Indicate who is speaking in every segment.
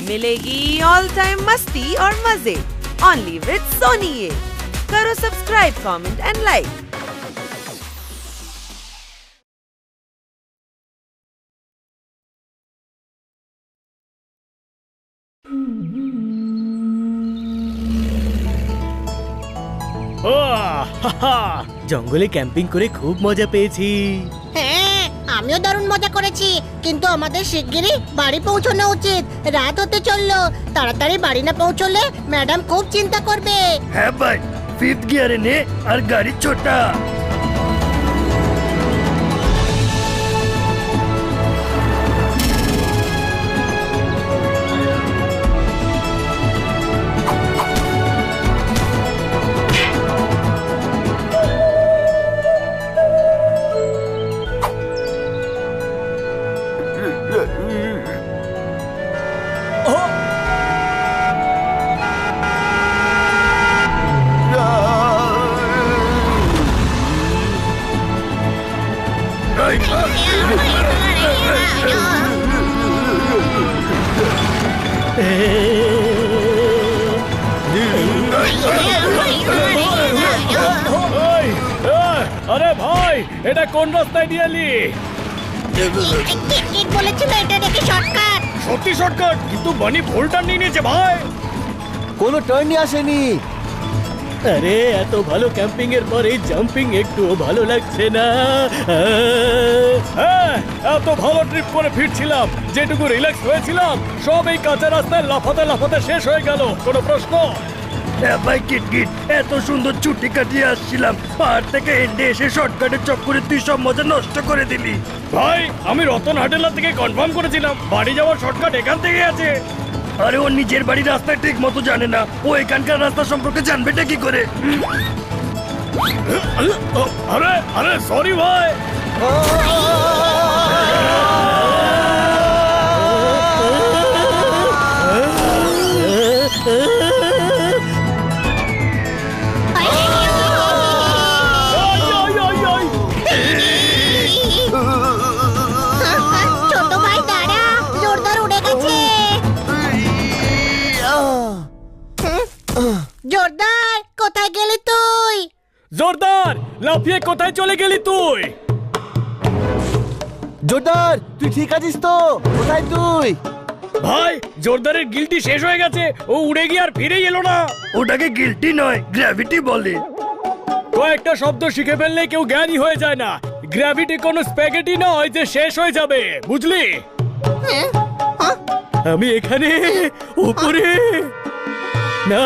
Speaker 1: मिलेगी all time मस्ती और मजे ओनली विद सोनी ये। करो सब्सक्राइब, कमेंट एंड लाइक।
Speaker 2: জঙ্গলে ক্যাম্পিং করে খুব মজা পেয়েছি।
Speaker 3: হ্যাঁ, আমিও দারুণ মজা করেছি, কিন্তু আমাদের শিগগিরই বাড়ি পৌঁছানো উচিত। রাত হতে চললো, তাড়াতাড়ি বাড়ি না পৌঁছলে ম্যাডাম খুব চিন্তা করবে।
Speaker 4: হ্যাঁ ভাই, 5th গিয়ারে নে আর গাড়ি ছোটা।
Speaker 2: আরে ভাই, এটা কোন রাস্তায় নিয়ে এলি?
Speaker 3: ঠিক বলেছিল, এটা নাকি শর্টকাট।
Speaker 2: সত্যি শর্টকাট, কিন্তু বানি ভুল টার্ন নিয়ে নিয়েছে ভাই।
Speaker 5: কোনো টার্নই আসেনি।
Speaker 2: আরে এত ভালো ক্যাম্পিং এর পর এই জাম্পিং একটু ভালো লাগছে না। হ্যাঁ, এত ভালো ট্রিপ করে ফিরছিলাম, যেটুকু রিল্যাক্স হয়েছিলাম সব এই কাঁচা রাস্তায় লাফাতে লাফাতে শেষ হয়ে গেল। কোনো প্রশ্ন?
Speaker 4: হ্যাঁ ভাই কিটকিট, এত সুন্দর ছুটি কাটিয়ে আসছিলাম, পাহাড় থেকে এন্ডে এসে শর্টকাটের চক্করে তুই সব মজা নষ্ট করে দিলি।
Speaker 2: ভাই, আমি রতন হাটেলা থেকে কনফার্ম করেছিলাম বাড়ি যাওয়ার শর্টকাট এখান থেকে আছে।
Speaker 4: আরে ও নিজের বাড়ির রাস্তায় ঠিক মতো জানে না, ও এখানকার রাস্তা সম্পর্কে জানবেটা কি করে?
Speaker 2: আরে আরে সরি ভাই।
Speaker 3: ছোট ভাই দাঁড়া, জোরদার উড়ে গেছে। জোরদার, কোথায় গেলি তুই?
Speaker 2: জোরদার, লাফিয়ে কোথায় চলে গেলি তুই?
Speaker 5: জোরদার, তুই ঠিক আছিস তো? কোথায় তুই?
Speaker 2: ভাই, জোরদারের গিলটি শেষ হয়ে গেছে, ও উড়ে গিয়ে আর ফিরেই এলো না।
Speaker 4: ওটাকে গিল্টি নয়, গ্র্যাভিটি বলে।
Speaker 2: কয়েকটা শব্দ শিখে ফেললে কেউ জ্ঞানী হয়ে যায় না। গ্র্যাভিটি কোনো স্প্যাগেটি নয় যে শেষ হয়ে যাবে, বুঝলি? আমি এখানে উপরে না।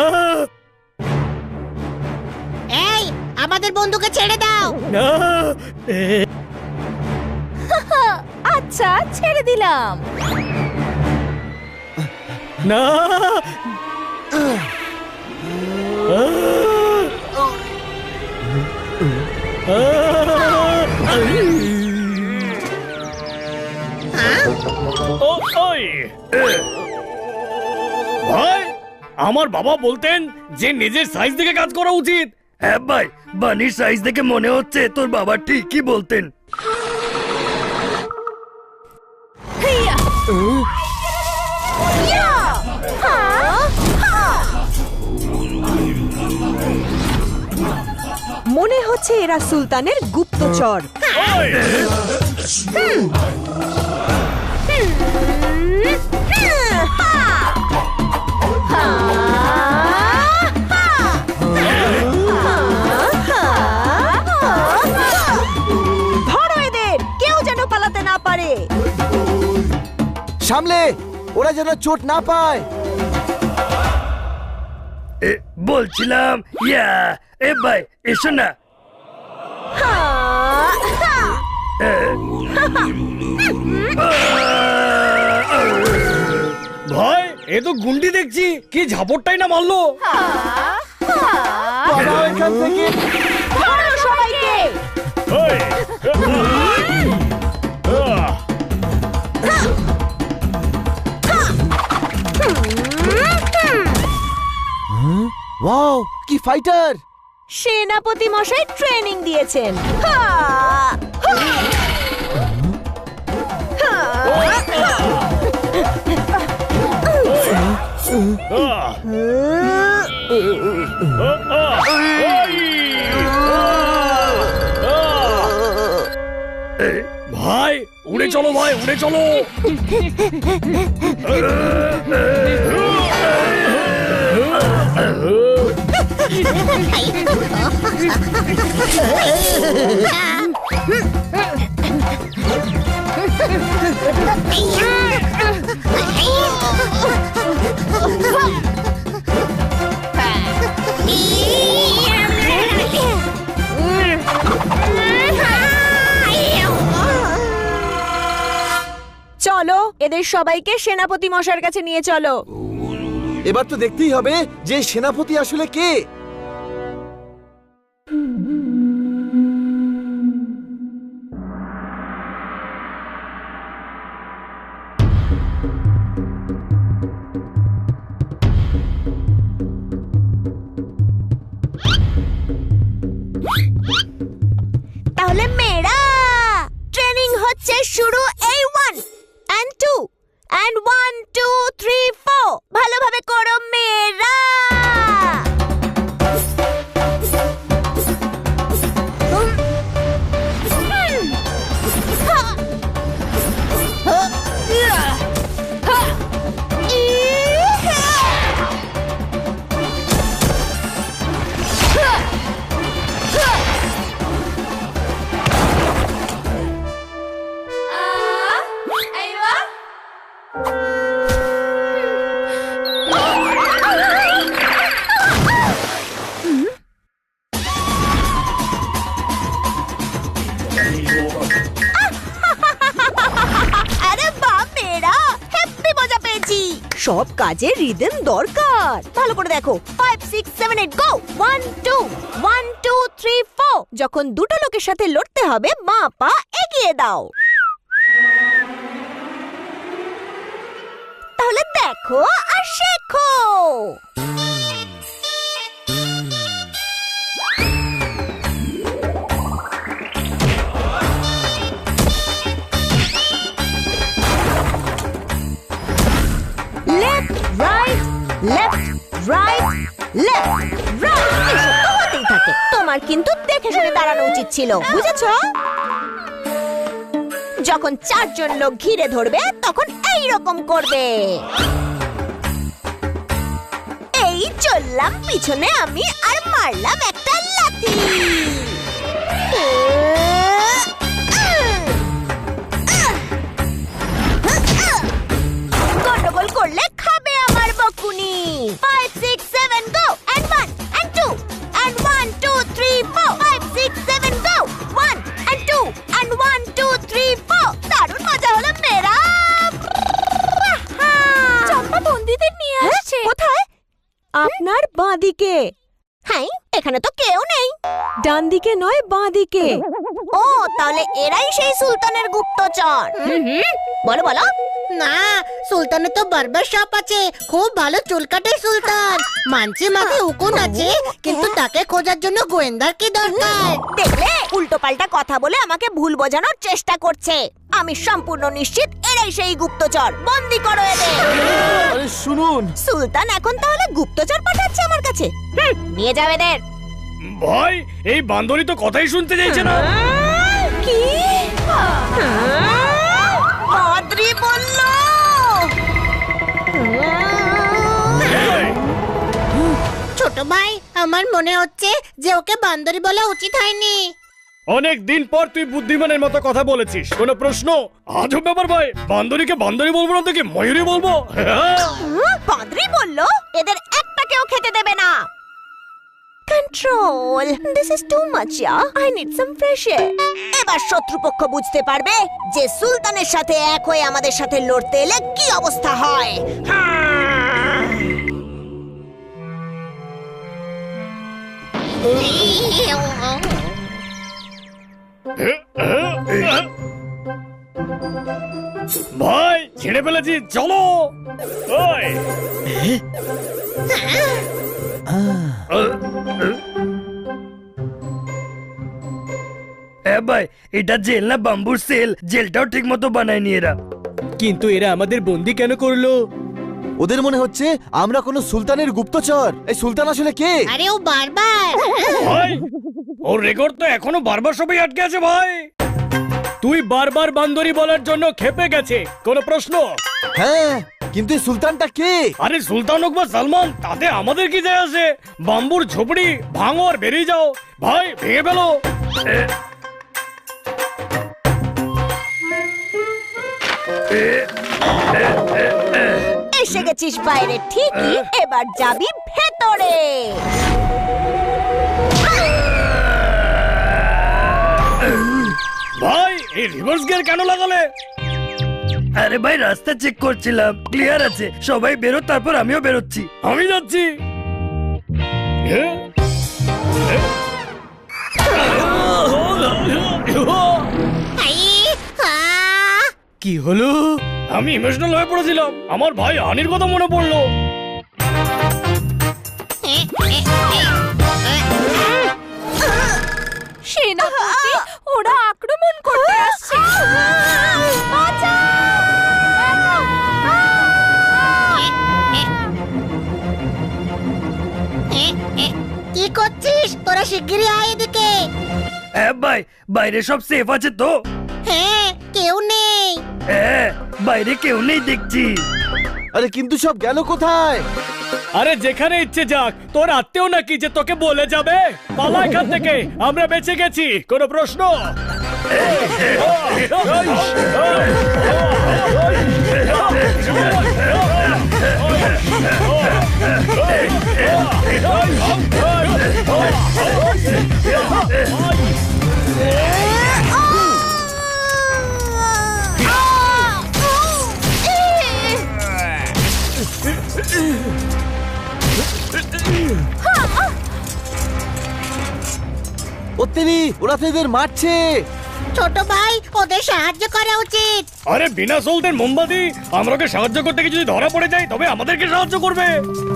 Speaker 3: এই, আমাদের বন্ধুকে ছেড়ে দাও।
Speaker 2: না,
Speaker 6: আচ্ছা, ছেড়ে দিলাম।
Speaker 2: না, ভাই, আমার বাবা বলতেন যে নিজের সাইজ দেখে কাজ করা উচিত।
Speaker 4: হ্যাঁ ভাই, বানির সাইজ দেখে মনে হচ্ছে তোর বাবা ঠিকই বলতেন।
Speaker 1: মনে হচ্ছে এরা সুলতানের গুপ্তচর। ধরো এদের, কেউ যেন পালাতে না পারে।
Speaker 5: সামলে, ওরা যেন চোট না পায়।
Speaker 4: বলছিলাম ইয়া, এ ভাই এসো না।
Speaker 2: ভাই, এ তো গুন্ডি দেখছি, কি ঝাপড়টাই না মারলো।
Speaker 5: এখান থেকে
Speaker 6: সবাইকে
Speaker 5: ওয়াও, কি ফাইটার!
Speaker 6: সেনাপতি মশাই ট্রেনিং দিয়েছেন।
Speaker 2: ভাই উড়ে চলো, ভাই উড়ে চলো।
Speaker 6: চলো এদের সবাইকে সেনাপতি মশাইয়ের কাছে নিয়ে চলো।
Speaker 5: এবার তো দেখতেই হবে যে সেনাপতি আসলে কে।
Speaker 6: তাহলে মেয়েরা ট্রেনিং হচ্ছে শুরু। এই 1 and 2 and 1 2 3 4 ভালোভাবে করো মেয়েরা। আরে বাহ মেয়েরা, হ্যাপি মজা পেয়েছি। সব কাজে রিদম দরকার। ভালো করে দেখো। 5 6 7 8 গো। 1 2 1 2 3 4। যখন দুটো লোকের সাথে লড়তে হবে মা পা এগিয়ে দাও। তাহলে দেখো আর শেখো। Left right left right left right, এসব তো হতেই থাকে। তোমার কিন্তু দেখে শুনে দাঁড়ানো উচিত ছিল, বুঝেছো? যখন 4 জন লোক ঘিরে ধরবে তখন এই রকম করবে। এই চললাম পিছনে আমি আর মারলাম একটা লাথি। গন্ডগোল করলে খাবে আমার বকুনি। 5 6 7 গো and 1 and 2 and 1 2 3 4 5 6 7 go 1 and 2 and 1 2 3 4। দারুণ মজা হলো মেয়েরা। চম্পা বন্দীদের নিয়ে আসছে। কোথায়? আপনার বাঁদিকে। হ্যাঁ, এখানে তো কেউ নেই। ডান দিকে নয় বাঁদিকে। ও তাহলে এরাই সেই সুলতানের গুপ্তচর। বলো বলো।
Speaker 3: না, সুলতানের তো বারবার শপ আছে, খুব ভালো চুল কাটে সুলতান। মানছি মাকে হুকুম আছে, কিন্তু তাকে খোঁজার জন্য গোয়েন্দার কি দরকার?
Speaker 6: দেখলে উল্টো পাল্টা কথা বলে আমাকে ভুল বোঝানোর চেষ্টা করছে। আমি সম্পূর্ণ নিশ্চিত এরাই সেই গুপ্তচর। বন্দি করো এদের।
Speaker 5: আরে শুনুন,
Speaker 6: সুলতান এখন তাহলে গুপ্তচর পাঠাচ্ছে আমার কাছে। নিয়ে যাও এদের।
Speaker 2: ভাই এই বান্দরী তো কথাই শুনতে চাইছে না।
Speaker 6: কি? পাদ্রী বলল।
Speaker 3: ছোট ভাই, আমার মনে হচ্ছে যে ওকে বান্দরি বলা উচিত হয়নি।
Speaker 2: অনেক দিন পর তুই বুদ্ধিমানের মতো কথা বলেছিস। কোনো প্রশ্ন? আজব ব্যাপার ভাই, বান্দরীকে বান্দরী বলবো না তোকে ময়ূরী বলবো?
Speaker 6: পাদ্রী বলল এদের একটাকেও খেতে দেবে না। Control, this is too much yeah, I need some fresh air. এবার শত্রুপক্ষ বুঝতে পারবে যে সুলতানের সাথে এক হয়ে আমাদের সাথে লড়তে এলে কি অবস্থা হয়।
Speaker 2: ভাই ছেড়ে ফেলেছি, চলো। ওই
Speaker 4: ভাই এটা জেল না বাম্বুর সেল? জেলটাও ঠিক মতো বানায়নি এরা।
Speaker 2: কিন্তু এরা আমাদের বন্দি কেন করলো?
Speaker 5: ওদের মনে হচ্ছে আমরা কোনো সুলতানের গুপ্তচর। এই সুলতান আসলে কে?
Speaker 3: আরে ও বারবার
Speaker 2: ভাই ওর রেকর্ড তো এখনো বারবার সবাই আটকে আছে ভাই। তুই বারবার বান্দরি বলার জন্য খেপে গেছে, কোনো প্রশ্ন?
Speaker 5: হ্যাঁ, কিন্তু এই সুলতানটা কে?
Speaker 2: আরে সুলতান হোক বা সালমান, তাতে আমাদের কি যায় আসে? বাম্বুর ঝোপড়ি ভাঙো আর বেরিয়ে যাও ভাই, ভেঙে ফেলো।
Speaker 6: এসে গেছিস বাইরে ঠিকই, এবার যাবি ভেতরে।
Speaker 2: ভাই এই রিভার্স গিয়ার কেন লাগালে?
Speaker 4: আরে ভাই রাস্তা চেক করছিলাম, ক্লিয়ার আছে। সবাই বেরো, তারপর আমিও বেরোচ্ছি।
Speaker 2: আমি যাচ্ছি।
Speaker 3: আই, আ,
Speaker 2: কি হলো? আমি ইমোশনাল হয়ে পড়েছিলাম, আমার ভাই আনির কথা মনে পড়লো।
Speaker 3: এ, এ, এ,
Speaker 6: সেনাপতি, ওরা আক্রমণ করতে আসছে।
Speaker 3: এ, এ, কি করছিস তোরা? শিগগিরই আয় এদিকে।
Speaker 4: হ্যাঁ ভাই, বাইরে সব সেফ আছে তো?
Speaker 3: হ্যাঁ, কেউ নেই।
Speaker 4: হ্যাঁ, বাইরে কেউ নেই দেখছি।
Speaker 5: আরে কিন্তু সব গেল কোথায়?
Speaker 2: আরে যেখানে ইচ্ছে যাক, তোর আত্মীয় নাকি যে তোকে বলে যাবে? পালা এখান থেকে, আমরা বেঁচে গেছি, কোনো প্রশ্ন?
Speaker 5: ওত্তেরি, ওরা তো এদের মারছে।
Speaker 3: ছোট ভাই, ওদের সাহায্য করা উচিত।
Speaker 2: আরে বিনা সলতের মোমবাতি, আমরা ওকে সাহায্য করতে গিয়ে যদি ধরা পড়ে যায় তবে আমাদেরকে সাহায্য করবে।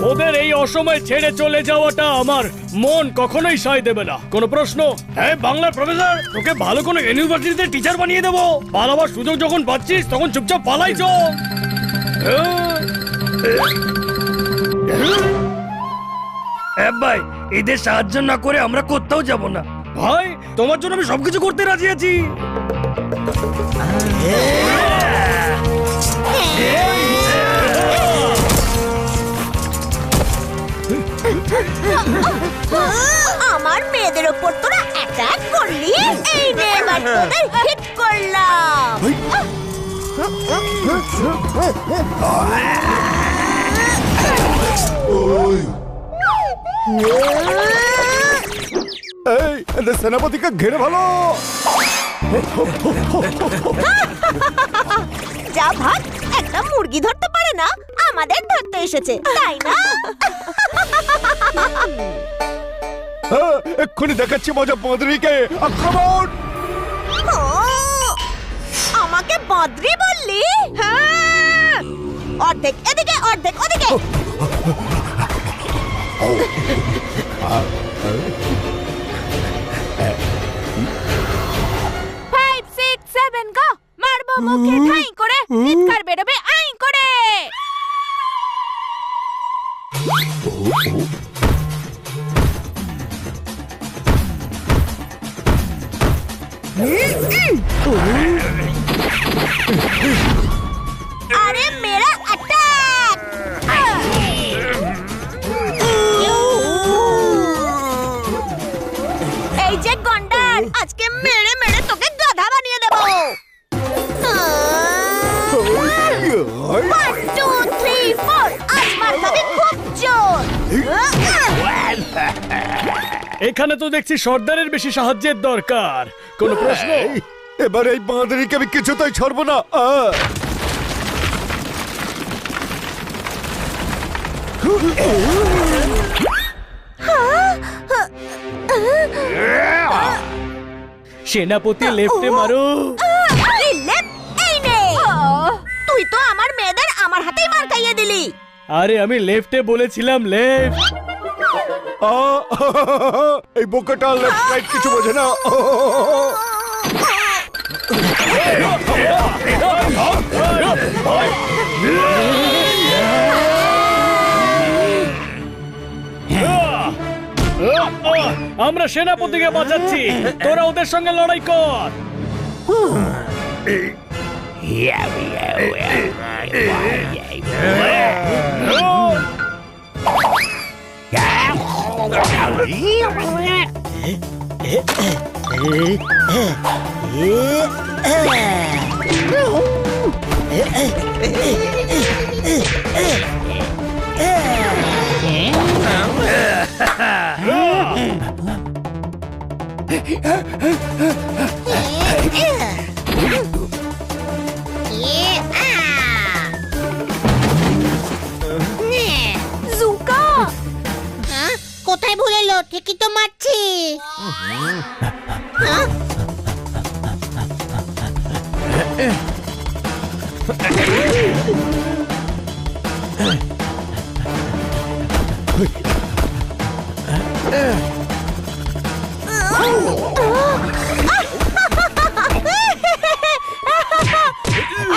Speaker 2: ওদের এই অসময় ছেড়ে চলে যাওয়াটা আমার মন কখনোই সায় দেবে না, কোনো প্রশ্ন? হ্যাঁ বাংলার প্রফেসর, তোকে ভালো কোনো ইউনিভার্সিটিতে টিচার বানিয়ে দেবো। পালাবার সুযোগ যখন পাচ্ছিস তখন চুপচাপ পালাই চল।
Speaker 4: হ্যাঁ ভাই, এদের সাহায্য না করে আমরা কোথাও যাব না।
Speaker 2: ভাই তোমার জন্য আমি সবকিছু করতে রাজি আছি।
Speaker 6: আমার মেয়েদের ওপর তোরা অ্যাটাক করলি, এই নে এবার তোদের হিট করলাম।
Speaker 5: এই, এদের সেনাপতিকে ঘিরে ভালো।
Speaker 6: যা ভাত, একটা মুরগি ধরতে পারে না, আমাদের ধরতে এসেছে, তাই না?
Speaker 5: এক্ষুনি দেখাচ্ছি মজা, বদরিকে আক্রমণ।
Speaker 6: ও, আমাকে বদ্রি বললি? হ্যাঁ, অর্ধেক এদিকে অর্ধেক ওদিকে। 5, 6, 7 গো, মারবো মুখে ঠাই করে, চিৎকার বেরোবে আই করে। আরে মেরা অ্যাটাক! এই যে গন্ডার, আজকে মেরে মেরে তোকে গাধা বানিয়ে দেবো। 1, 2, 3, 4, আজ মার খাবি খুব জোর।
Speaker 2: এখানে তো দেখছি সর্দারের বেশি সাহায্যের দরকার, কোনো প্রশ্ন?
Speaker 5: এবার এই বাঁদরিকে আমি কিছুতেই ছাড়বো না।
Speaker 2: সেনাপতি লেফটে মারো।
Speaker 6: এই লেফট, এই নে। তুই তো আমার মেয়েদের আমার হাতেই মার খাইয়ে দিলি।
Speaker 2: আরে আমি লেফটে বলেছিলাম, লেফট।
Speaker 5: এই বোকাটা লেফট রাইট কিছু বোঝে না।
Speaker 2: আমরা সেনাপতিকে বাঁচাচ্ছি, তোরা ওদের সঙ্গে লড়াই কর।
Speaker 6: জুকা
Speaker 3: হ্যাঁ? কোথায় ভুলে এলো? ঠিকই তো মারছি। হ্যাঁ?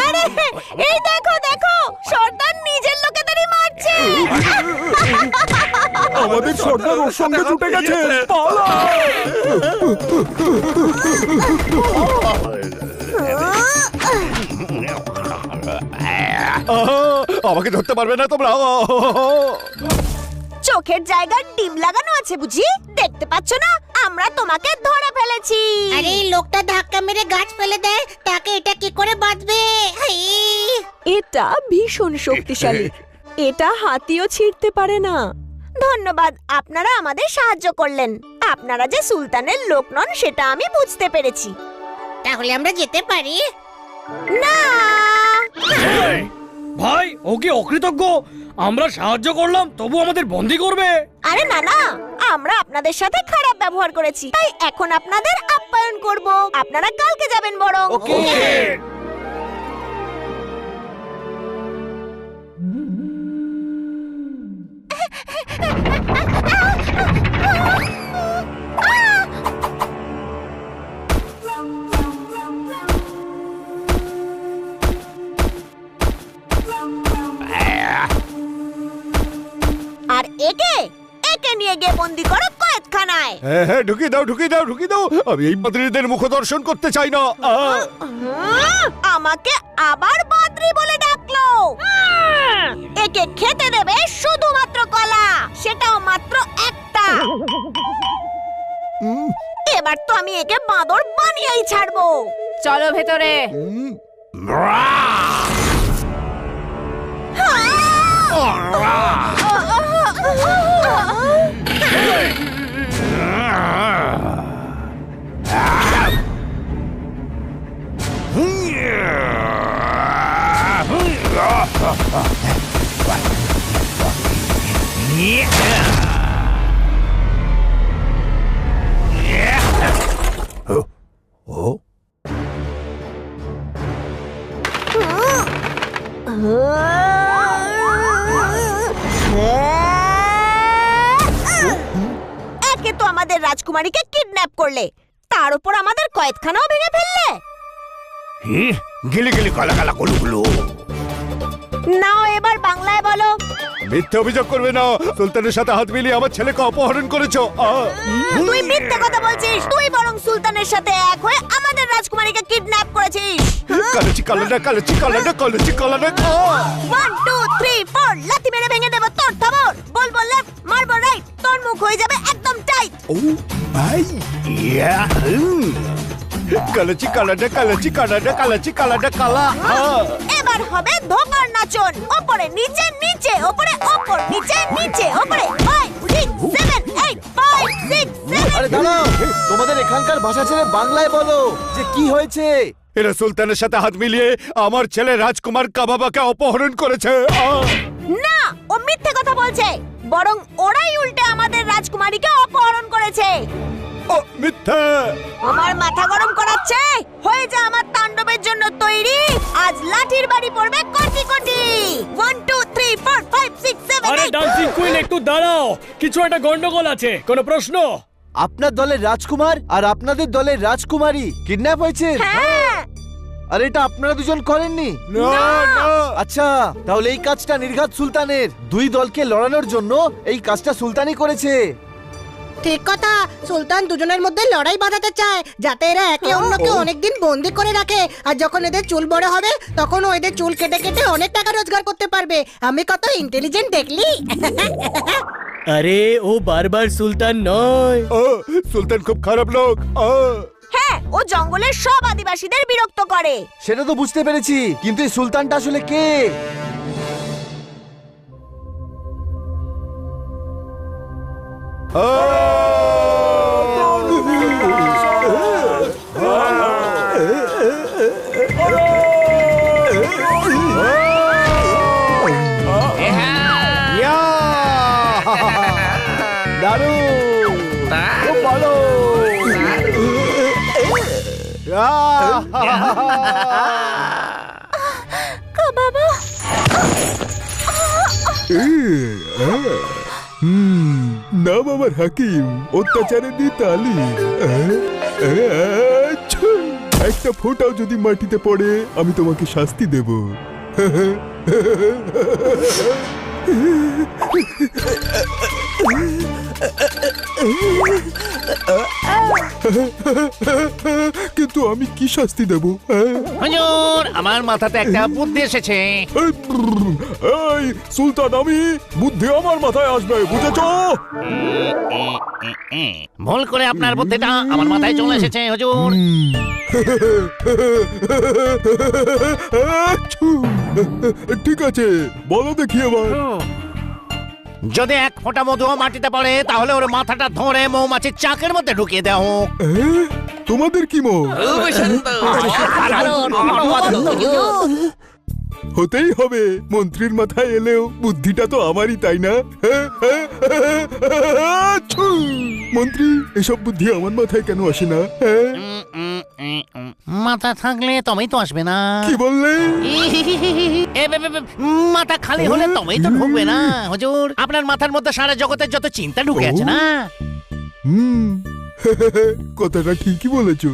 Speaker 6: আরে এই দেখো দেখো, সর্দার নিজের লোকেদেরই মারছে।
Speaker 7: আমাদের সর্দার ওর সঙ্গে ছুটে গেছে, পালা! আমাকে ধরতে পারবে না তোমরা।
Speaker 6: চোখের জায়গায় ডিম লাগানো আছে বুঝি? দেখতে পাচ্ছ না আমরা তোমাকে ধরে ফেলেছি।
Speaker 3: আরে এই লোকটা ধাক্কা মেরে গাছ ফেলে দেয়, তাকে এটা কি করে বাঁধবে?
Speaker 8: এটা ভীষণ শক্তিশালী, এটা হাতিও ছিঁড়তে পারে না।
Speaker 6: ধন্যবাদ, আপনারা আমাদের সাহায্য করলেন। আপনারা যে সুলতানের লোক নন সেটা আমি বুঝতে পেরেছি।
Speaker 3: তাহলে আমরা যেতে পারি?
Speaker 6: না,
Speaker 2: ভাই ও কি অকৃতজ্ঞ? আমরা সাহায্য করলাম তবু আমাদের বন্দি করবে?
Speaker 6: আরে না না, আমরা আপনাদের সাথে খারাপ ব্যবহার করেছি, তাই এখন আপনাদের আপ্যায়ন করব। আপনারা কালকে যাবেন বরং।
Speaker 5: ওকে।
Speaker 6: আর একে একে নিয়ে গিয়ে বন্দি করো কয়েদখানায়।
Speaker 7: হ্যাঁ হ্যাঁ, ঢুকিয়ে দাও ঢুকিয়ে দাও ঢুকিয়ে দাও। আমি এই পাদ্রীদের মুখ দর্শন করতে চাই না।
Speaker 6: আমাকে আবার বাদ্রি বলে ডাকলো। একে খেতে দেবে শুধুমাত্র কলা, সেটাও মাত্র একটা। এবার তো আমি একে বাঁদর বানিয়েই ছাড়বো।
Speaker 8: চলো ভেতরে।
Speaker 6: একে তো আমাদের রাজকুমারীকে কিডন্যাপ করলে, তার উপর আমাদের কয়েদখানাও ভেঙে ফেললে।
Speaker 7: গিলি গিলি কালা কালা গুলু গুলু।
Speaker 6: নাও এবার বাংলায় বলো।
Speaker 7: মিথ্যে অভিযোগ করবে না, সুলতানের সাথে হাত মিলিয়ে আমার ছেলেকে অপহরণ করেছো।
Speaker 6: তুই মিথ্যে কথা বলছিস, তুই বরং সুলতানের সাথে এক হয়ে আমাদের রাজকুমারীকে কিডন্যাপ করেছিস।
Speaker 7: কালচি কালাডা কালচি কালাডা কালচি কালাডা।
Speaker 6: 1 2 3 4 লাথি মেরে ভেঙে দেব তোর থাবর। বলবো লেফট, মারবো রাইট, তোর মুখ হয়ে যাবে একদম টাইট।
Speaker 7: ও ভাই, কালচি কালাডা কালচি কালাডা কালচি কালাডা কালা।
Speaker 6: এবার হবে ধোকার নাচন, ওপরে নিচে নিচে ওপরে ওপর নিচে নিচে ওপরে। 5 6 7 8 5 6
Speaker 5: আরে
Speaker 6: 7।
Speaker 5: দাঁড়াও, তোমাদের এখানকার ভাষা ছেড়ে বাংলায় বলো যে কি হয়েছে।
Speaker 7: এরা সুলতানের সাথে হাত মিলিয়ে আমার ছেলে রাজকুমার কাবাবাকে অপহরণ করেছে।
Speaker 6: না, ও মিথ্যে কথা বলছে, বরং ওরাই উল্টে আমাদের রাজকুমারীকে অপহরণ করেছে।
Speaker 7: ও মিথ্যা।
Speaker 6: আমার মাথা গরম করাচ্ছে। হয়ে যা আমার তাণ্ডবের জন্য তৈরি। আজ লাঠির বাড়ি পড়বে কোটি কোটি। 1 2 3 4 5 6 7
Speaker 2: আরে
Speaker 6: 8।
Speaker 2: ডান্সিং কুইন একটু দাঁড়াও, কিছু একটা গন্ডগোল আছে। কোনো প্রশ্ন?
Speaker 5: আপনার দলের রাজকুমার আর আপনাদের দলের রাজকুমারী কিডন্যাপ হয়েছে।
Speaker 6: হ্যাঁ,
Speaker 5: আর এটা আপনারা দুজন করেননি? আচ্ছা, তাহলে এই কাজটা নির্ঘাত সুলতানের। দুই দলকে লড়ানোর জন্য এই কাজটা সুলতানই করেছে।
Speaker 3: ঠিক কথা, সুলতান দুজনের মধ্যে লড়াই বাঁধাতে চায় যাতে এরা একে অন্যকে অনেকদিন বন্দি করে রাখে, আর যখন এদের চুল বড় হবে তখন ও এদের চুল কেটে কেটে অনেক টাকা রোজগার করতে পারবে। আমি কত ইন্টেলিজেন্ট দেখলি?
Speaker 2: আরে ও বারবার সুলতান নয়,
Speaker 7: সুলতান খুব খারাপ লোক।
Speaker 6: হ্যাঁ, ও জঙ্গলের সব আদিবাসীদের বিরক্ত করে।
Speaker 5: সেটা তো বুঝতে পেরেছি, কিন্তু এই সুলতানটা আসলে কে?
Speaker 7: দারুণ, খুব ভালো।
Speaker 6: বাবা,
Speaker 9: নাম আমার হাকিম, অত্যাচারে দি তালি। একটা ফোঁটাও যদি মাটিতে পড়ে আমি তোমাকে শাস্তি দেব। কিন্তু আমি কি শাস্তি দেব?
Speaker 10: হুজুর, আমার মাথাতে একটা বুদ্ধি এসেছে।
Speaker 9: এই সুলতান, আমি বুদ্ধি আমার মাথায় আসবে, বুঝেছো?
Speaker 10: ভুল করে আপনার বুদ্ধিটা আমার মাথায় চলে এসেছে হুজুর।
Speaker 9: ঠিক আছে, বলো দেখি এবার।
Speaker 10: যদি এক ফোঁটা মধু মাটিতে পড়ে তাহলে ওর মাথাটা ধরে মৌমাছির চাকের মধ্যে ঢুকিয়ে দেওয়া হোক।
Speaker 9: তোমাদের কি মত? হতেই হবে, মন্ত্রীর মাথায় এলেও বুদ্ধিটা তো আমারই, তাই না? মন্ত্রী, এসব বুদ্ধি আমার মাথায় কেন আসে না?
Speaker 10: মাথা থাকলে তবেই তো আসবে না।
Speaker 9: কি বললে?
Speaker 10: মাথা খালি হলে তবেই তো ঢুকবে না হুজুর। আপনার মাথার মধ্যে সারা জগতের যত চিন্তা ঢুকে আছে না।
Speaker 9: কথাটা ঠিকই বলেছো।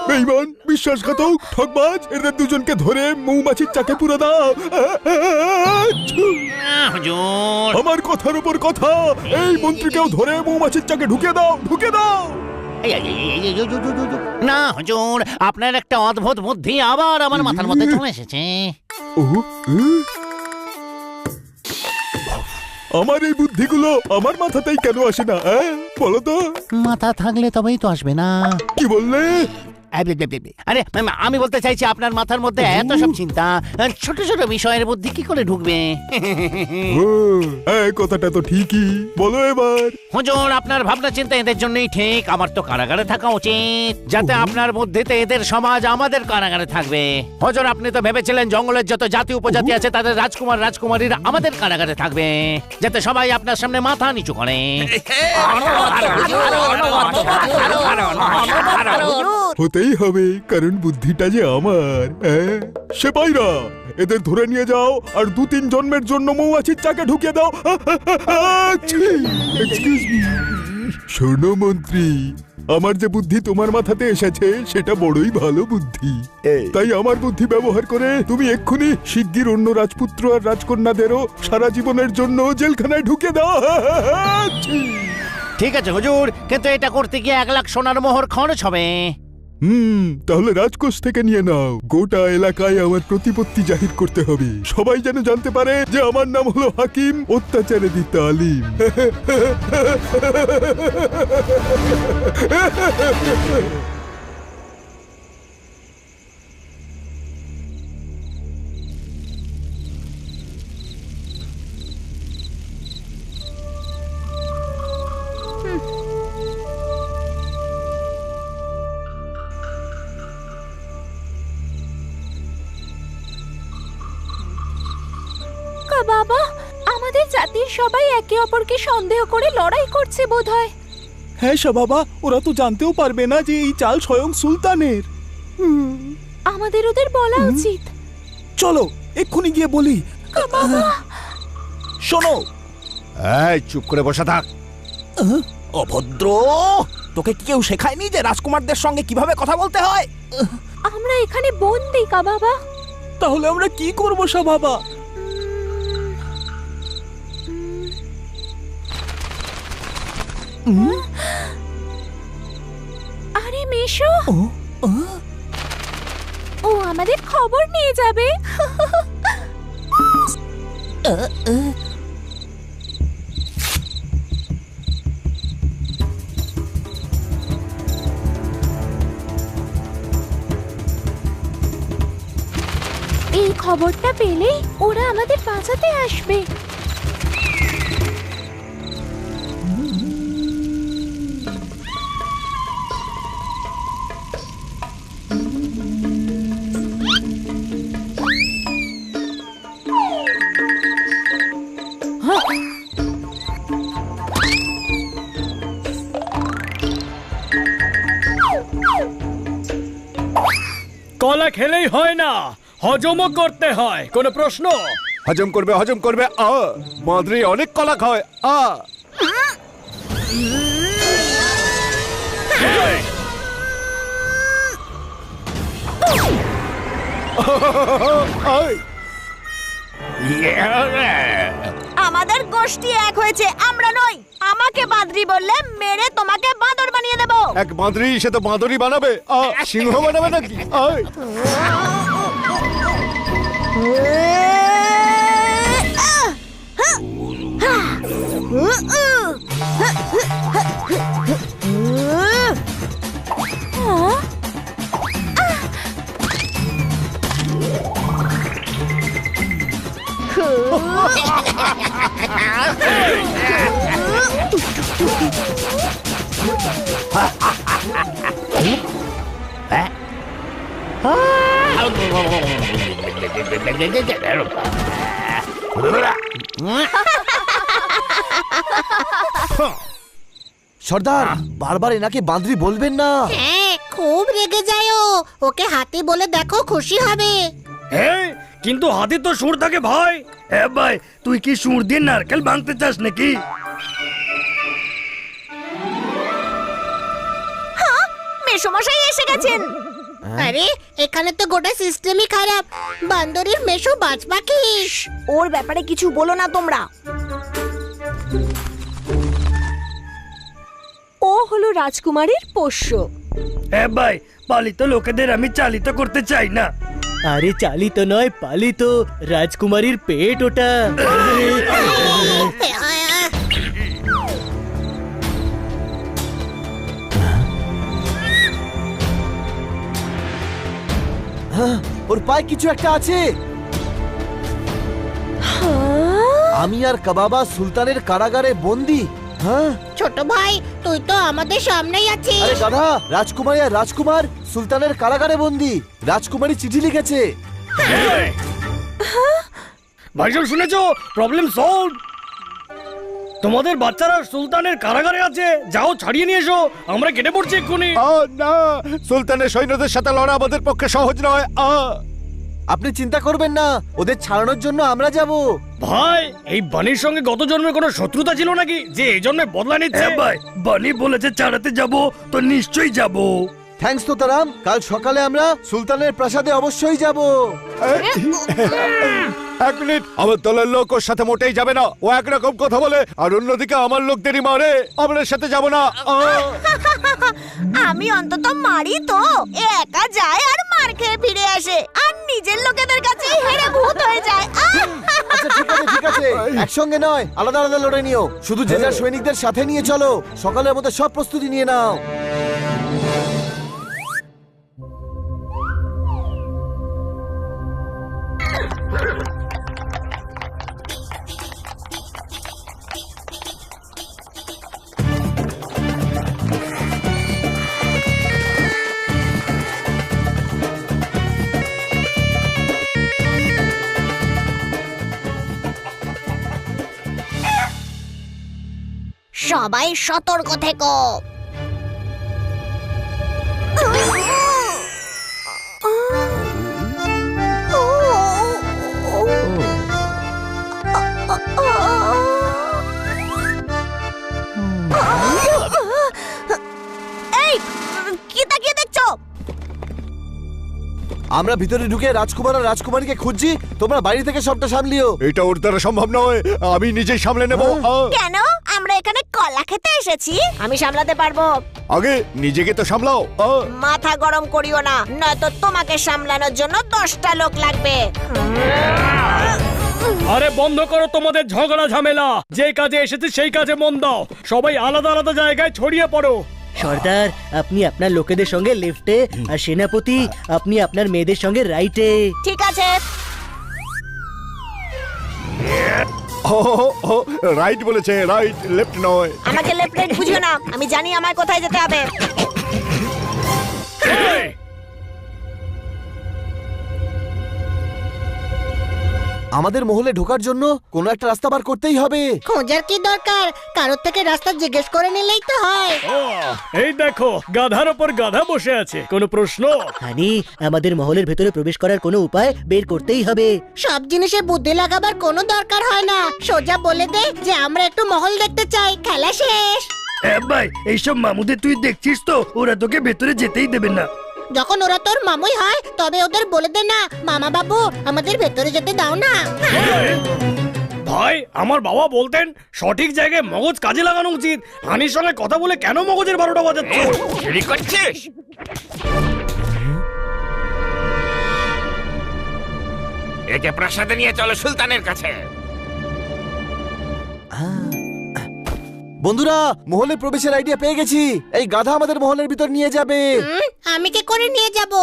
Speaker 9: বেঈমান, বিশ্বাসঘাতক, ঠকবাজ, এদের দুজনকে ধরে মৌমাছির চাকে পুরো দাও।
Speaker 10: হুজুর,
Speaker 9: আমার কথার উপর কথা, এই মন্ত্রীকেও ধরে মৌমাছির চাকে ঢুকে দাও, ঢুকে দাও।
Speaker 10: না হুজুর, আপনার একটা অদ্ভুত বুদ্ধি আবার আমার মাথার মধ্যে চলে এসেছে।
Speaker 9: আমার এই বুদ্ধিগুলো আমার মাথাতেই কেন আসে না? বলো তো।
Speaker 10: মাথা থাকলে তবেই তো আসবে না।
Speaker 9: কি বললে?
Speaker 10: আরে আমি বলতে চাইছি আপনার মাথার মধ্যে এত সব চিন্তা, ছোট ছোট বিষয়ের বুদ্ধি কি করে ঢুকবে?
Speaker 9: কথাটা তো ঠিকই, বলো এবার।
Speaker 10: হুজুর, আপনার ভাবনা চিন্তা এদের জন্যই ঠিক। আমার তো কারাগারে থাকা উচিত, যাতে আপনার বুদ্ধিতে এদের সমাজ আমাদের কারাগারে থাকবে। হুজুর, আপনি তো ভেবেছিলেন জঙ্গলের যত জাতি উপজাতি আছে তাদের রাজকুমার রাজকুমারীরা আমাদের কারাগারে থাকবে, যাতে সবাই আপনার সামনে মাথা নিচু করে।
Speaker 9: হতেই হবে, কারণ বুদ্ধিটা যে আমার। সেপাইরা, এদের ধরে নিয়ে যাও আর 2-3 জন্মের জন্য মৌমাছির চাকে ঢুকিয়ে দাও। Excuse me. শোনো মন্ত্রী, আমার যে বুদ্ধি তোমার মাথাতে এসেছে সেটা বড়ই ভালো বুদ্ধি। তাই আমার বুদ্ধি ব্যবহার করে তুমি এক্ষুনি শিগগির অন্য রাজপুত্র আর রাজকন্যাদেরও সারা জীবনের জন্য জেলখানায় ঢুকে দাও।
Speaker 10: ঠিক আছে হুজুর, কিন্তু এটা করতে গিয়ে 1 লাখ সোনার মোহর খরচ হবে।
Speaker 9: তাহলে রাজকোষ থেকে নিয়ে নাও। গোটা এলাকায় আমার প্রতিপত্তি জাহির করতে হবে, সবাই যেন জানতে পারে যে আমার নাম হলো হাকিম, অত্যাচারে দি তালিম।
Speaker 8: বাবা, আমাদের জাতির সবাই একে অপরকে সন্দেহ করে লড়াই করছে বোধহয়।
Speaker 9: হ্যাঁ বাবা, ওরা তো জানতেও পারবে না যে এই চাল স্বয়ং সুলতানের।
Speaker 8: আমাদের ওদের বলা উচিত।
Speaker 9: চলো এক্ষুনি গিয়ে বলি। শোনো,
Speaker 7: এই চুপ করে বসে থাক।
Speaker 11: অভদ্র, তোকে কি কেউ শেখায়নি যে রাজকুমারদের সঙ্গে কিভাবে কথা বলতে হয়?
Speaker 8: আমরা এখানে বন্দি বাবা।
Speaker 9: তাহলে আমরা কি করবো বাবা?
Speaker 8: আরে মেশো, ও আমাদের খবর নিয়ে যাবে। এই খবরটা পেলেই ওরা আমাদের বাঁচাতে আসবে।
Speaker 2: কলা খেলেই হয় না, হজমও করতে হয়। কোনো প্রশ্ন?
Speaker 7: হজম করবে, হজম করবে। মাদ্রি অনেক কলা খায়।
Speaker 6: আমাদের গোষ্ঠী এক হয়েছে, আমরা নই। আমাকে বাদরি বললে মেরে তোমাকে বাঁদর বানিয়ে দেব।
Speaker 7: এক মাদ্রি সে তো বাঁদরই বানাবে, সিংহ বানাবে নাকি?
Speaker 5: সর্দার, বারবার এনাকে বাঁদরি বলবেন না।
Speaker 3: হ্যাঁ, খুব রেগে যায় ও। ওকে হাতি বলে দেখো, খুশি হবে।
Speaker 2: হ্যাঁ, কিন্তু হাতি তো সুর থাকে ভাই।
Speaker 4: হ্যাঁ ভাই, তুই কি সুর দিয়ে নারকেল ভাঙতে চাস নাকি?
Speaker 6: মেশোমশাই এসে গেছেন।
Speaker 3: আরে, এখানে তো গোটা সিস্টেমই খারাপ। বান্দরের মেশো বাঁচবা কি?
Speaker 6: ওর ব্যাপারে কিছু বলো না তোমরা।
Speaker 8: ও হলো রাজকুমারীর পোষ্য।
Speaker 4: হ্যাঁ ভাই, পালিত লোকেদের আমি চালিত করতে চাই না।
Speaker 12: আরে চালিত নয়, পালিত। রাজকুমারীর পেট ওটা।
Speaker 5: ওর পায়ে কিছু একটা আছে। আমি আর কাবাবা সুলতানের কারাগারে বন্দি। হ্যাঁ
Speaker 3: ছোট ভাই, তুই তো আমাদের সামনেই আছিস।
Speaker 5: আরে গাধা, রাজকুমারী আর রাজকুমার সুলতানের কারাগারে বন্দি। রাজকুমারী চিঠি লিখেছে।
Speaker 2: ভাইজান শুনেছো? Problem solve. তোমাদের বাচ্চারা সুলতানের কারাগারে আছে। যাও ছাড়িয়ে নিয়ে এসো, আমরা কেটে পড়ছি এক্ষুনি।
Speaker 7: না, সুলতানের সৈন্যদের সাথে লড়া আমাদের পক্ষে সহজ নয়।
Speaker 5: আপনি চিন্তা করবেন না, ওদের ছাড়ানোর জন্য আমরা যাব।
Speaker 2: ভাই, এই বানির সঙ্গে গত জন্মে কোনো শত্রুতা ছিল নাকি যে এই জন্য বদলা নিচ্ছে?
Speaker 4: হ্যাঁ ভাই, বানি বলেছে ছাড়াতে যাব, তো নিশ্চয়ই যাব।
Speaker 5: থ্যাঙ্কস তোতারাম। কাল সকালে আমরা সুলতানের প্রাসাদে অবশ্যই যাব।
Speaker 7: এক মিনিট, আমার দলের লোক ওর সাথে মোটেই যাবে না। ও একরকম কথা বলে আর অন্যদিকে আমার লোকদেরই মারে। আমরা এর সাথে যাব না।
Speaker 6: আমি অন্তত মারি তো। এ একা যায় আর মার খেয়ে ফিরে আসে, আর নিজের লোকেদের কাছে হেরে ভূত হয়ে যায়।
Speaker 5: আচ্ছা ঠিক আছে, ঠিক আছে। একসঙ্গে নয়, আলাদা আলাদা লড়ে নিও। শুধু যে যার সৈনিকদের সাথে নিয়ে চলো। সকালের মধ্যে সব প্রস্তুতি নিয়ে নাও।
Speaker 6: সবাই সতর্ক থেকো। এই কি তাকিয়ে দেখছো?
Speaker 5: আমরা ভিতরে ঢুকে রাজকুমার আর রাজকুমারীকে খুঁজছি, তোমরা বাইরে থেকে সবটা সামলিও।
Speaker 7: এটা ওর দ্বারা সম্ভব নয়, আমি নিজেই সামলে নেব।
Speaker 6: কেন? আমরা এখানে কলা খেতে এসেছি, আমি সামলাতে পারবো।
Speaker 7: আগে নিজেকে তো সামলাও।
Speaker 6: মাথা গরম করিও না, নয়তো তোমাকে সামলানোর জন্য 10টা লোক লাগবে।
Speaker 2: আরে বন্ধ করো তোমাদের ঝগড়া ঝামেলা, যে কাজে এসেছে সেই কাজে মন দাও। সবাই আলাদা আলাদা জায়গায় ছড়িয়ে পড়ো।
Speaker 12: সর্দার, আপনি আপনার লোকেদের সঙ্গে লেফটে, আর সেনাপতি আপনি আপনার মেয়েদের সঙ্গে রাইটে।
Speaker 6: ঠিক আছে।
Speaker 7: রাইট বলেছে, রাইট লেফট নয়।
Speaker 6: আমাকে লেফট রাইট বুঝিও না, আমি জানি আমায় কোথায় যেতে হবে।
Speaker 5: আমাদের মহলে ঢোকার জন্য কোনো একটা রাস্তা বার করতেই হবে।
Speaker 3: খোঁজার কি দরকার, কারোর থেকে রাস্তা জিজ্ঞেস করে নিলেই তো হয়।
Speaker 2: এই দেখো, গাধার ওপর গাধা বসে আছে, কোনো প্রশ্ন?
Speaker 12: হানি, আমাদের মহলের ভেতরে প্রবেশ করার কোনো উপায় বের করতেই হবে।
Speaker 3: সব জিনিসে বুদ্ধি লাগাবার কোনো দরকার হয় না, সোজা বলে দে যে আমরা একটু মহল দেখতে চাই, খেলা শেষ।
Speaker 4: ভাই এইসব মামুদের তুই দেখছিস তো, ওরা তোকে ভেতরে যেতেই দেবে না।
Speaker 3: যখন ওরা তোর মামুই হয় তবে ওদের বলে দে না, মামা বাবু আমাদের ভেতরে যেতে দাও না।
Speaker 2: ভাই, আমার বাবা বলতেন সঠিক জায়গায় মগজ কাজে লাগানো উচিত। হানির সঙ্গে কথা বলে কেন মগজের 12টা বাজাচ্ছ?
Speaker 10: চুরি করছিস? একে প্রাসাদে নিয়ে চলো সুলতানের কাছে।
Speaker 5: বন্ধুরা, মহলে প্রবেশের আইডিয়া পেয়ে গেছি। এই গাধা আমাদের মহলের ভিতর নিয়ে যাবে।
Speaker 3: আমি কি করে নিয়ে যাব?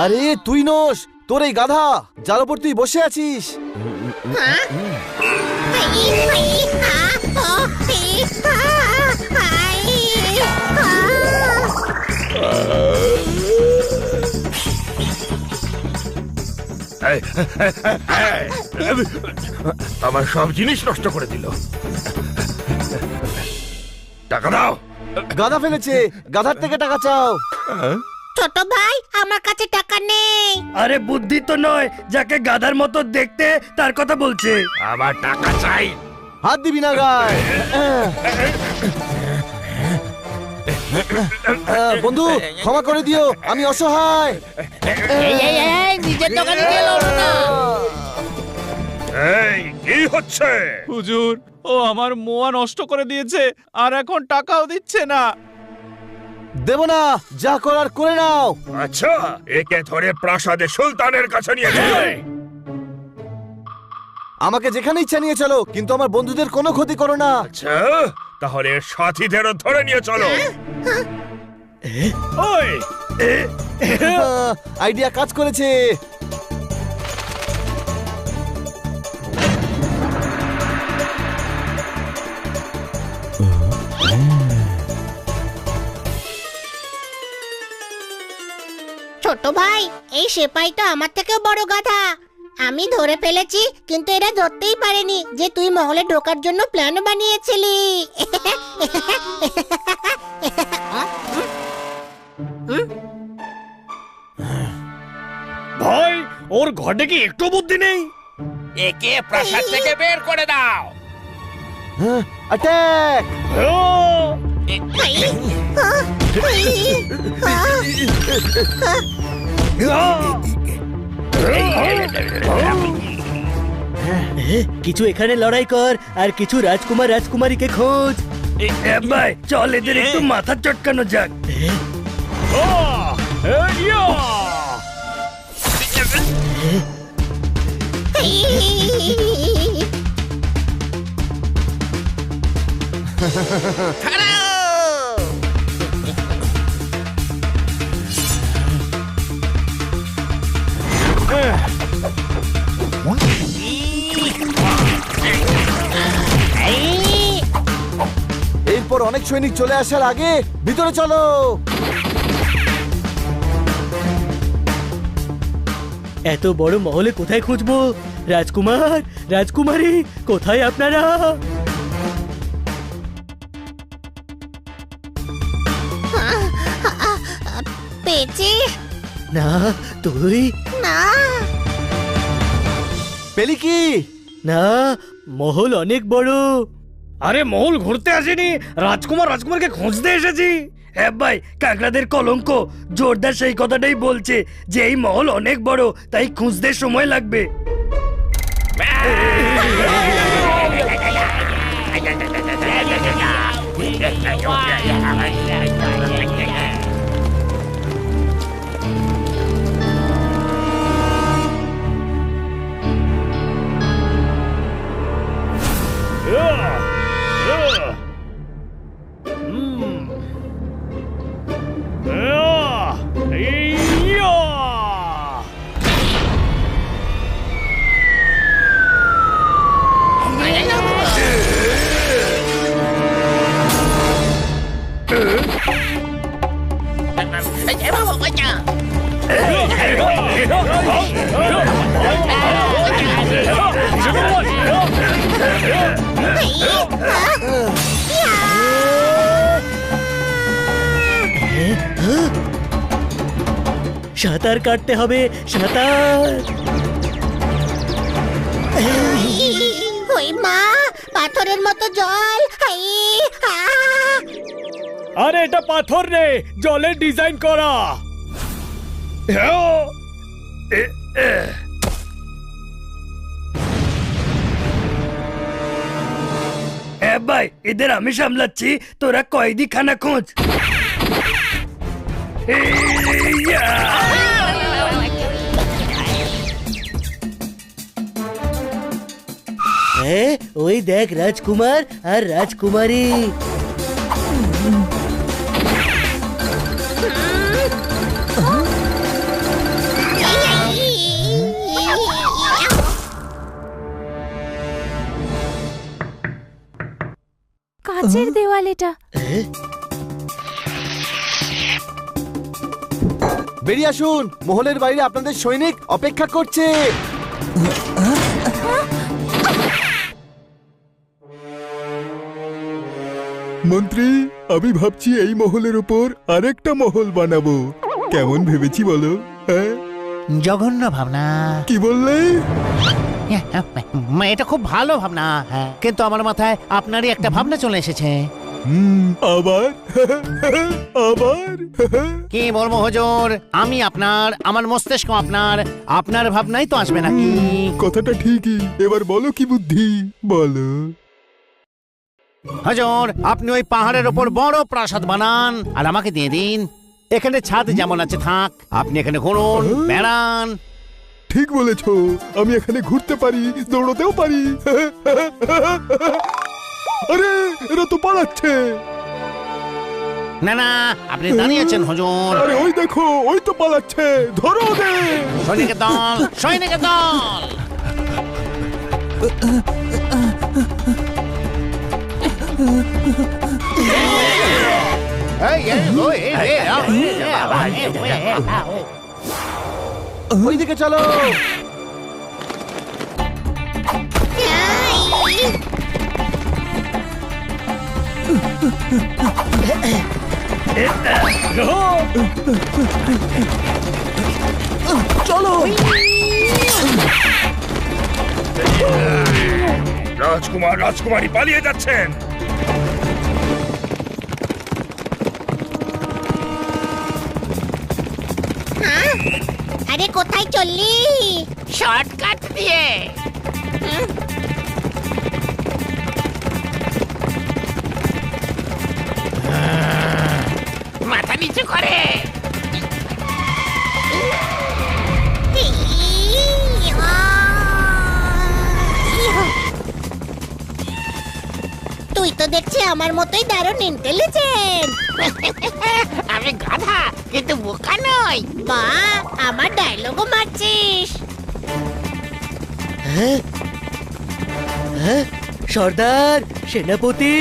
Speaker 5: আরে তুই নোস, তোর এই গাধা যার উপর তুই বসে আছিস।
Speaker 7: আমার সব জিনিস নষ্ট করে দিল। টাকা দাও।
Speaker 5: গাধা ফেলেছে, গাধার থেকে টাকা চাও।
Speaker 3: ছোট ভাই, আমার কাছে টাকা নেই।
Speaker 4: আরে বুদ্ধি তো নয়, যাকে গাধার মতো দেখতে তার কথা বলছে।
Speaker 7: আমার টাকা চাই।
Speaker 5: হাত দিবি না গায়ে। বন্ধু, ক্ষমা করে দিও, আমি অসহায়।
Speaker 10: নিজের দোকানে গিয়ে লড়ো না।
Speaker 7: এই কি হচ্ছে?
Speaker 11: হুজুর, ও আমার মোয়া নষ্ট করে দিয়েছে, আর এখন টাকাও দিচ্ছে না।
Speaker 5: দেব না, যা করার করে নাও।
Speaker 7: আচ্ছা, একে ধরে প্রাসাদে সুলতানের কাছে নিয়ে যাও।
Speaker 5: আমাকে যেখানে ইচ্ছা নিয়ে চলো, কিন্তু আমার বন্ধুদের কোনো ক্ষতি করো না।
Speaker 7: আচ্ছা, তাহলে সাথীদেরও ধরে নিয়ে চলো।
Speaker 2: ওই
Speaker 5: আইডিয়া কাজ করেছে।
Speaker 3: ছোট ভাই, এই সেপাই তো আমার থেকেও বড় গাধা। আমি ধরে ফেলেছি, কিন্তু এরা ধরতেই পারেনি যে তুই মহলে ঢোকার জন্য প্ল্যান বানিয়েছিলি।
Speaker 2: ভাই, ওর ঘটে কি একটু বুদ্ধি নেই?
Speaker 10: একে প্রাসাদ থেকে বের করে দাও।
Speaker 5: অ্যাটাক!
Speaker 12: কিছু এখানে লড়াই কর, আর কিছু রাজকুমার রাজকুমারীকে খোঁজ।
Speaker 4: ভাই চল, এদের একটু মাথা চটকানো যাক।
Speaker 5: এরপর অনেক সৈনিক চলে আসার আগে ভিতরে চলো।
Speaker 12: এত বড় মহলে কোথায় খুঁজবো? রাজকুমার রাজকুমারী কোথায় আপনারা?
Speaker 6: পেয়েছিস?
Speaker 12: না তুই
Speaker 6: না।
Speaker 5: পেলি কি?
Speaker 12: না, মহল অনেক বড়।
Speaker 2: আরে মহল ঘুরতে আসিনি, রাজকুমারকে খুঁজতে এসেছি।
Speaker 4: হ্যাঁ ভাই, কাকড়াদের কলঙ্ক জোরদার সেই কথাটাই বলছে যে এই মহল অনেক বড়, তাই খুঁজতে সময় লাগবে।
Speaker 12: সাঁতার কাটতে হবে, সাঁতার।
Speaker 6: ওই মা, পাথরের মতো জল।
Speaker 2: আরে এটা পাথর রে, জলের ডিজাইন করা।
Speaker 4: হ্যাঁ ভাই, এদের আমি সামলাচ্ছি, তোরা কয়েদি খানা খোঁজ।
Speaker 12: ওই দেখ রাজকুমার আর রাজকুমারী।
Speaker 8: কাচের দেওয়াল এটা।
Speaker 5: বেরিয়ে আসুন, মহলের বাইরে আপনাদের সৈনিক অপেক্ষা করছে।
Speaker 9: মন্ত্রী, আমি ভাবছি এই মহলের উপর আরেকটা মহল বানাবো। কেমন ভেবেছি বলো? হ্যাঁ,
Speaker 10: জঘন্য ভাবনা।
Speaker 9: কি বললে?
Speaker 10: এটা খুব ভালো ভাবনা, কিন্তু আমার মাথায় আপনারই একটা ভাবনা চলে এসেছে।
Speaker 9: আবার আবার
Speaker 10: কি বলবো হুজুর, আমি আপনার, আমার মস্তিষ্ক আপনার, আপনার ভাবনাই তো আসবে নাকি?
Speaker 9: কথাটা ঠিকই, এবার বলো কি বুদ্ধি বলো।
Speaker 10: হুজুর, আপনি ওই পাহাড়ের ওপর বড় প্রাসাদ বানান আর আমাকে দিয়ে দিন। এখানে ছাদ যেমন আছে থাক, আপনি এখানে ঘুরুন, বেড়ান।
Speaker 9: ঠিক বলেছো, আমি এখানে ঘুরতে পারি, দৌড়তেও পারি। আরে এরা তো পালাচ্ছে।
Speaker 10: না না, আপনি দাঁড়িয়েছেন হুজুর।
Speaker 9: আরে ওই দেখো, ওই তো পালাচ্ছে, ধরো ওদের।
Speaker 10: সৈনিকের দল, সৈনিকের দল।
Speaker 5: ওইদিকে চলো।
Speaker 11: চলো।
Speaker 7: রাজকুমারী পালিয়ে যাচ্ছেন।
Speaker 6: আরে কোথায় চললি?
Speaker 10: শর্টকাট দিয়ে। মাথা নিচু করে।
Speaker 6: তুই তো দেখছি আমার মতোই দারুণ ইন্টেলিজেন্ট।
Speaker 10: আমি গাধা কিন্তু বোকা নই।
Speaker 6: মা, আমার ডায়লগও মারছিস।
Speaker 12: সর্দার, সেনাপতি।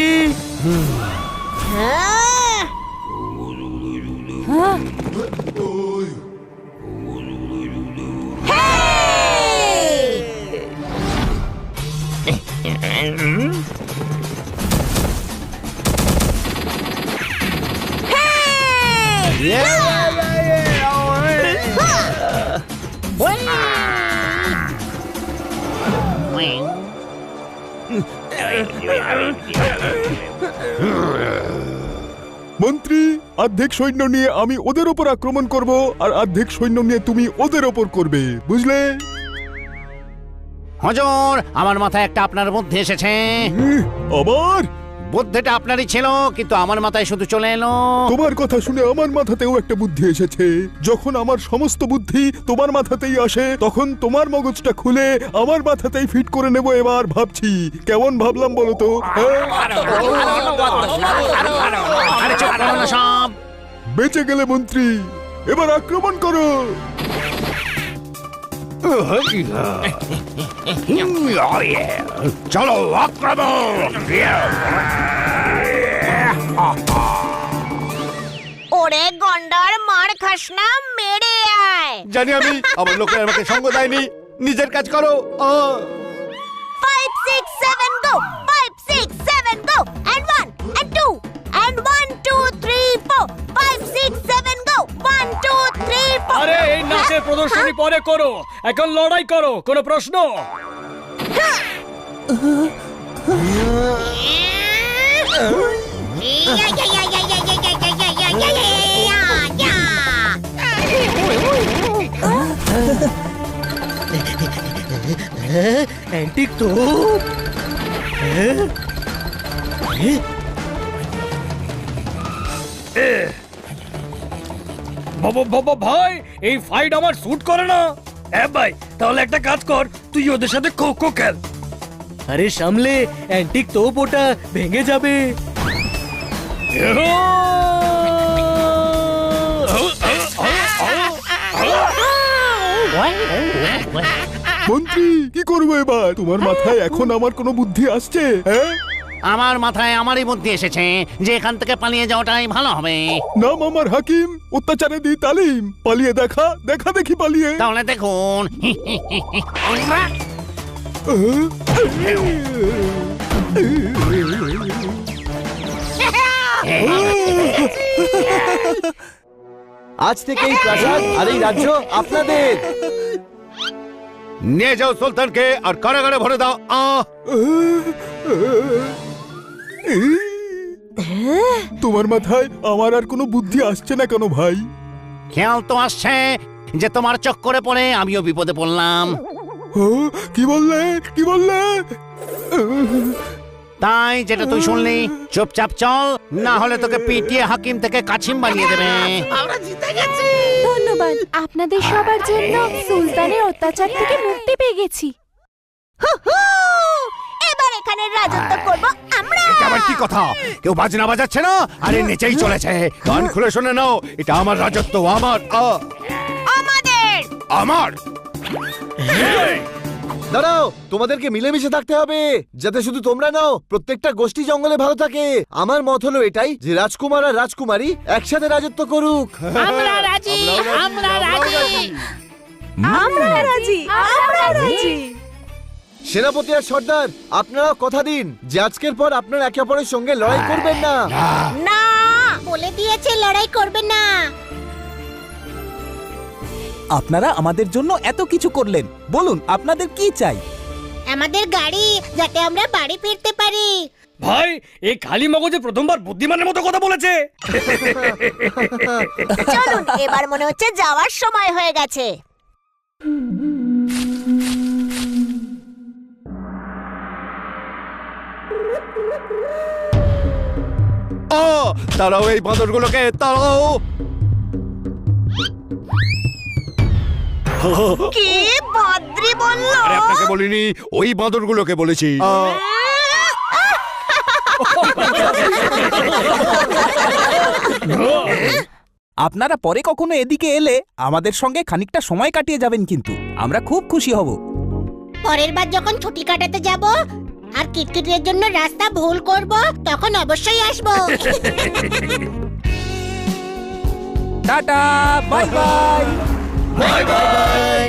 Speaker 9: মন্ত্রী, অর্ধেক সৈন্য নিয়ে আমি ওদের ওপর আক্রমণ করব, আর অর্ধেক সৈন্য নিয়ে তুমি ওদের ওপর করবে, বুঝলে?
Speaker 10: হুজুর, আমার মাথায় একটা আপনার বুদ্ধি এসেছে।
Speaker 9: আবার?
Speaker 10: বুদ্ধিটা আপনারই ছিল, কিন্তু আমার মাথায় শুধু চলে এলো।
Speaker 9: তোমার কথা শুনে আমার মাথাতেও একটা বুদ্ধি এসেছে। যখন আমার সমস্ত বুদ্ধি তোমার মাথাতেই আসে, তখন তোমার মগজটা খুলে আমার মাথাতেই ফিট করে নেব। এবার ভাবছি কেমন ভাবলাম বলো তো?
Speaker 10: আরে চুপ করো না সব।
Speaker 9: বেঁচে গেলে মন্ত্রী, এবার আক্রমণ করো।
Speaker 7: চলো আক্রমণ!
Speaker 6: ওরে গন্ডার, মার খাস না, মেরে আয়।
Speaker 7: জানি আমি, আমার লোকের আমাকে সঙ্গ দেয়নি। নিজের কাজ করো।
Speaker 6: 5 6 7 go, 5 6 7 go, and 1 and 2 and 1 2 3 4, 5 6 7 go, 1 2 3 4।
Speaker 2: আরে এই নাচের প্রদর্শনী পরে করো, এখন লড়াই করো। কোনো প্রশ্ন?
Speaker 12: অ্যান্টিক তো
Speaker 2: বাবা ভাই, এই ফাইট আমার স্যুট করে না।
Speaker 4: হ্যাঁ ভাই, তাহলে একটা কাজ কর, তুই ওদের সাথে খো খো খেল।
Speaker 12: আরে সামলে, অ্যান্টিক তো ওটা ভেঙে যাবে।
Speaker 9: মন্ত্রী, কি করবো এবার? তোমার মাথায় এখন আমার কোনো বুদ্ধি আসছে? হ্যাঁ,
Speaker 10: আমার মাথায় আমারই বুদ্ধি এসেছে যে এখান থেকে পালিয়ে যাওয়াটাই ভালো হবে।
Speaker 9: নাম আমার হাকিম, অত্যাচারে দিই তালিম। পালিয়ে দেখা, দেখা দেখি পালিয়ে।
Speaker 10: তাহলে দেখুন।
Speaker 5: আজ থেকে এই প্রাসাদ আর এই রাজ্য আপনাদের।
Speaker 7: নিয়ে যাও সুলতানকে আর কারাগারে ভরে দাও।
Speaker 9: তোমার মাথায় আমার আর কোনো বুদ্ধি আসছে না কেন ভাই?
Speaker 10: খেয়াল তো আসছে যে তোমার চক্করে পড়ে আমিও বিপদে পড়লাম।
Speaker 9: কি বললে, কি বললে?
Speaker 10: তাই যেটা তুই শুনলি, চুপচাপ চল, না হলে তোকে পিটিয়ে হাকিম থেকে কাছিম বানিয়ে দেবে।
Speaker 8: ধন্যবাদ, আপনাদের সবার জন্য সুলতানের অত্যাচার থেকে মুক্তি পেয়ে গেছি।
Speaker 6: এবার এখানে রাজত্ব করব আমরা।
Speaker 7: এটা আবার কি কথা? কেউ বাজনা বাজাচ্ছে না? আরে নিচেই চলেছে। কান খুলে শুনে নাও, এটা আমার রাজত্ব, আমার
Speaker 6: আমাদের।
Speaker 7: আমার।
Speaker 5: দাঁড়াও, তোমাদেরকে মিলেমিশে থাকতে হবে, যাতে শুধু তোমরা নাও, প্রত্যেকটা গোষ্ঠী জঙ্গলে ভালো থাকে। আমার মত হলো এটাই যে রাজকুমার আর রাজকুমারী একসাথে রাজত্ব করুক।
Speaker 6: আমরা রাজি, আমরা রাজি,
Speaker 1: আমরা রাজি, আমরা রাজি।
Speaker 5: সেনাপতি আর সর্দার, আপনারাও কথা দিন যে আজকের পর আপনারা একে অপরের সঙ্গে লড়াই করবেন না।
Speaker 6: না, বলে দিয়েছে লড়াই করবে না।
Speaker 11: আপনারা আমাদের জন্য এত কিছু করলেন, বলুন আপনাদের কি চাই?
Speaker 3: আমাদের গাড়ি, যাতে আমরা বাড়ি ফিরতে পারি।
Speaker 2: ভাই, এই খালি মগজে প্রথমবার বুদ্ধিমানের মতো কথা বলেছে।
Speaker 6: চলুন, এবার মনে হচ্ছে যাওয়ার সময় হয়ে গেছে।
Speaker 7: তারাও এই বাঁদরগুলোকে তাড়াও।
Speaker 6: কি বদ্রি বললো?
Speaker 7: আরে আপনাকে বলিনি, ওই বাঁদরগুলোকে বলেছি।
Speaker 11: আপনারা পরে কখনো এদিকে এলে আমাদের সঙ্গে খানিকটা সময় কাটিয়ে যাবেন, কিন্তু আমরা খুব খুশি হব।
Speaker 3: পরের বার যখন ছুটি কাটাতে যাব আর কিটকিটের জন্য রাস্তা ভুল করব, তখন অবশ্যই আসবো।
Speaker 11: Tata, bye bye.
Speaker 2: Bye bye.